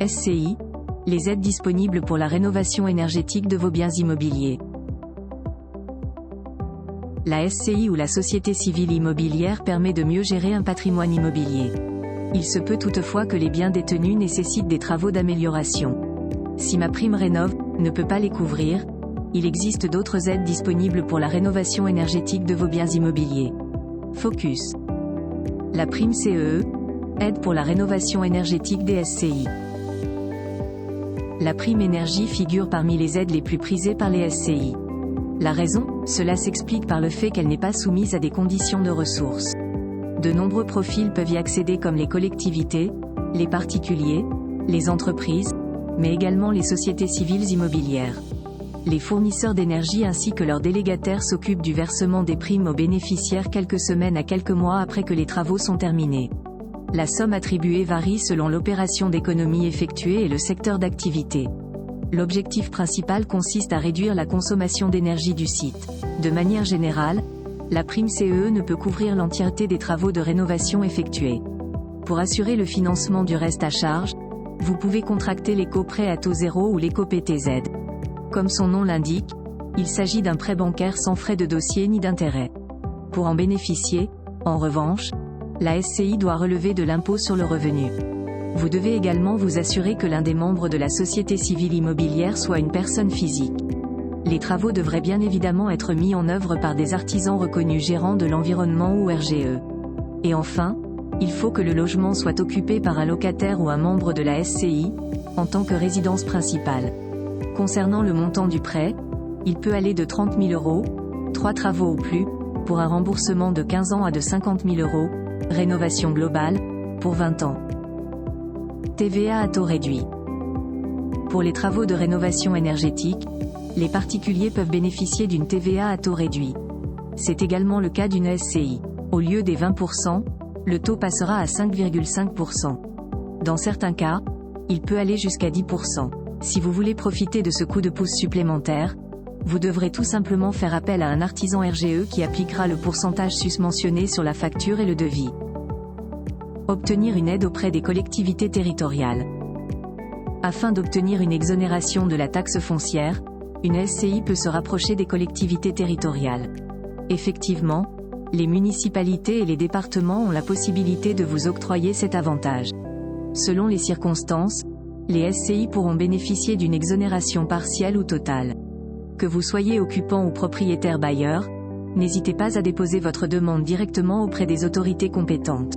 SCI, les aides disponibles pour la rénovation énergétique de vos biens immobiliers. La SCI ou la société civile immobilière permet de mieux gérer un patrimoine immobilier. Il se peut toutefois que les biens détenus nécessitent des travaux d'amélioration. Si MaPrimeRénov' ne peut pas les couvrir, il existe d'autres aides disponibles pour la rénovation énergétique de vos biens immobiliers. Focus. La prime CEE, aide pour la rénovation énergétique des SCI. La prime énergie figure parmi les aides les plus prisées par les SCI. La raison, cela s'explique par le fait qu'elle n'est pas soumise à des conditions de ressources. De nombreux profils peuvent y accéder comme les collectivités, les particuliers, les entreprises, mais également les sociétés civiles immobilières. Les fournisseurs d'énergie ainsi que leurs délégataires s'occupent du versement des primes aux bénéficiaires quelques semaines à quelques mois après que les travaux sont terminés. La somme attribuée varie selon l'opération d'économie effectuée et le secteur d'activité. L'objectif principal consiste à réduire la consommation d'énergie du site. De manière générale, la prime CEE ne peut couvrir l'entièreté des travaux de rénovation effectués. Pour assurer le financement du reste à charge, vous pouvez contracter l'éco-prêt à taux zéro ou l'éco-PTZ. Comme son nom l'indique, il s'agit d'un prêt bancaire sans frais de dossier ni d'intérêt. Pour en bénéficier, en revanche, la SCI doit relever de l'impôt sur le revenu. Vous devez également vous assurer que l'un des membres de la société civile immobilière soit une personne physique. Les travaux devraient bien évidemment être mis en œuvre par des artisans reconnus gérants de l'environnement ou RGE. Et enfin, il faut que le logement soit occupé par un locataire ou un membre de la SCI, en tant que résidence principale. Concernant le montant du prêt, il peut aller de 30 000 €, 3 travaux ou plus, pour un remboursement de 15 ans à de 50 000 €, rénovation globale, pour 20 ans. TVA à taux réduit. Pour les travaux de rénovation énergétique, les particuliers peuvent bénéficier d'une TVA à taux réduit. C'est également le cas d'une SCI. Au lieu des 20%, le taux passera à 5,5%. Dans certains cas, il peut aller jusqu'à 10%. Si vous voulez profiter de ce coup de pouce supplémentaire, vous devrez tout simplement faire appel à un artisan RGE qui appliquera le pourcentage susmentionné sur la facture et le devis. Obtenir une aide auprès des collectivités territoriales. Afin d'obtenir une exonération de la taxe foncière, une SCI peut se rapprocher des collectivités territoriales. Effectivement, les municipalités et les départements ont la possibilité de vous octroyer cet avantage. Selon les circonstances, les SCI pourront bénéficier d'une exonération partielle ou totale. Que vous soyez occupant ou propriétaire bailleur, n'hésitez pas à déposer votre demande directement auprès des autorités compétentes.